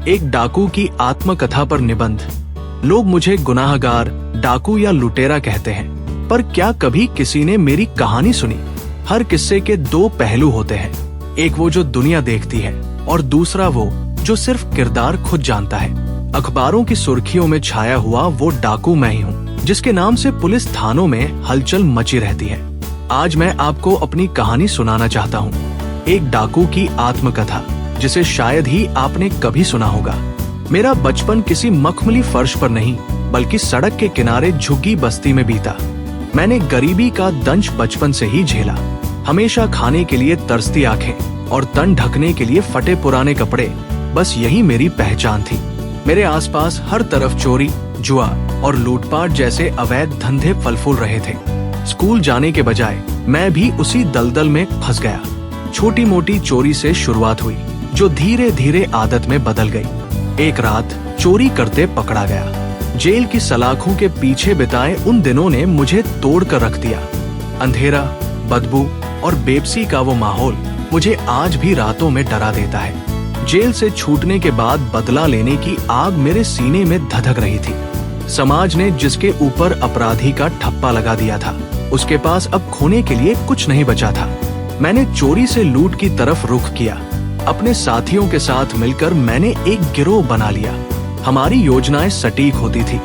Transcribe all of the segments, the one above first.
एक डाकू की आत्मकथा पर निबंध। लोग मुझे गुनाहगार, डाकू या लुटेरा कहते हैं, पर क्या कभी किसी ने मेरी कहानी सुनी? हर किस्से के दो पहलू होते हैं, एक वो जो दुनिया देखती है और दूसरा वो जो सिर्फ किरदार खुद जानता है। अखबारों की सुर्खियों में छाया हुआ वो डाकू मैं ही हूँ, जिसके नाम से पुलिस थानों में हलचल मची रहती है। आज मैं आपको अपनी कहानी सुनाना चाहता हूँ, एक डाकू की आत्मकथा जिसे शायद ही आपने कभी सुना होगा। मेरा बचपन किसी मखमली फर्श पर नहीं, बल्कि सड़क के किनारे झुग्गी बस्ती में बीता। मैंने गरीबी का दंश बचपन से ही झेला। हमेशा खाने के लिए तरसती आंखें और तन ढकने के लिए फटे पुराने कपड़े, बस यही मेरी पहचान थी। मेरे आसपास हर तरफ चोरी, जुआ और लूटपाट जैसे अवैध धंधे फल फूल रहे थे। स्कूल जाने के बजाय मैं भी उसी दलदल में फंस गया। छोटी मोटी चोरी से शुरुआत हुई, जो धीरे धीरे आदत में बदल गई। एक रात चोरी करते पकड़ा गया। जेल की सलाखों के पीछे बिताए उन दिनों ने मुझे तोड़ कर रख दिया। अंधेरा, बदबू और बेबसी का वो माहौल मुझे आज भी रातों में डरा देता है। जेल से छूटने के बाद बदला लेने की आग मेरे सीने में धधक रही थी। समाज ने जिसके ऊपर अपराधी का ठप्पा लगा दिया था, उसके पास अब खोने के लिए कुछ नहीं बचा था। मैंने चोरी से लूट की तरफ रुख किया। अपने साथियों के साथ मिलकर मैंने एक गिरोह बना लिया। हमारी योजनाएं सटीक होती थी।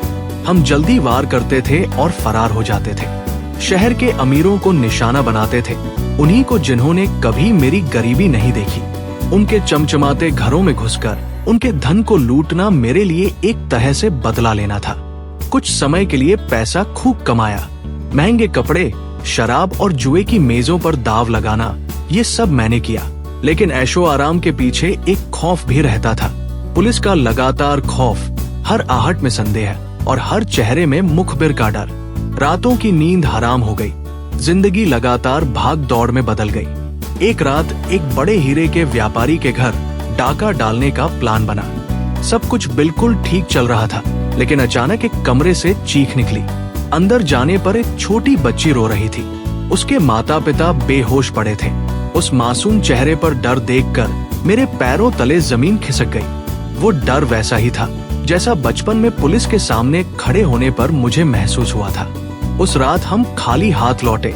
हम जल्दी वार करते थे और फरार हो जाते थे। शहर के अमीरों को निशाना बनाते थे, उन्हीं को जिन्होंने कभी मेरी गरीबी नहीं देखी। उनके चमचमाते घरों में घुसकर उनके धन को लूटना मेरे लिए एक तरह से बदला लेना था। कुछ समय के लिए पैसा खूब कमाया। महंगे कपड़े, शराब और जुए की मेजों पर दाव लगाना, ये सब मैंने किया। लेकिन ऐशो आराम के पीछे एक खौफ भी रहता था। पुलिस का लगातार खौफ, हर आहट में संदेह और हर चेहरे में मुखबिर का डर। रातों की नींद हराम हो गई। जिंदगी लगातार भाग दौड़ में बदल गई। एक रात एक बड़े हीरे के व्यापारी के घर डाका डालने का प्लान बना। सब कुछ बिल्कुल ठीक चल रहा था, लेकिन अचानक एक कमरे से चीख निकली। अंदर जाने पर एक छोटी बच्ची रो रही थी। उसके माता पिता बेहोश पड़े थे। उस मासूम चेहरे पर डर देखकर मेरे पैरों तले जमीन खिसक गई। वो डर वैसा ही था जैसा बचपन में पुलिस के सामने खड़े होने पर मुझे महसूस हुआ था। उस रात हम खाली हाथ लौटे।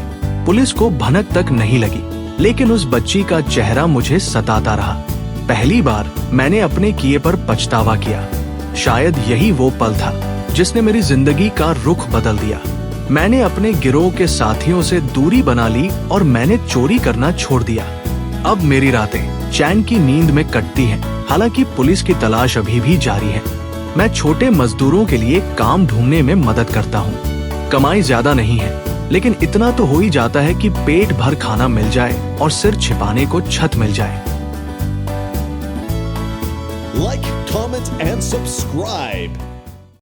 पुलिस को भनक तक नहीं लगी, लेकिन उस बच्ची का चेहरा मुझे सताता रहा। पहली बार मैंने अपने किए पर पछतावा किया। शायद यही वो पल था जिसने मेरी जिंदगी का रुख बदल दिया। मैंने अपने गिरोह के साथियों से दूरी बना ली और मैंने चोरी करना छोड़ दिया। अब मेरी रातें चैन की नींद में कटती हैं, हालांकि पुलिस की तलाश अभी भी जारी है। मैं छोटे मजदूरों के लिए काम ढूंढने में मदद करता हूँ। कमाई ज्यादा नहीं है, लेकिन इतना तो हो ही जाता है कि पेट भर खाना मिल जाए और सिर छिपाने को छत मिल जाए। Like, comment and subscribe.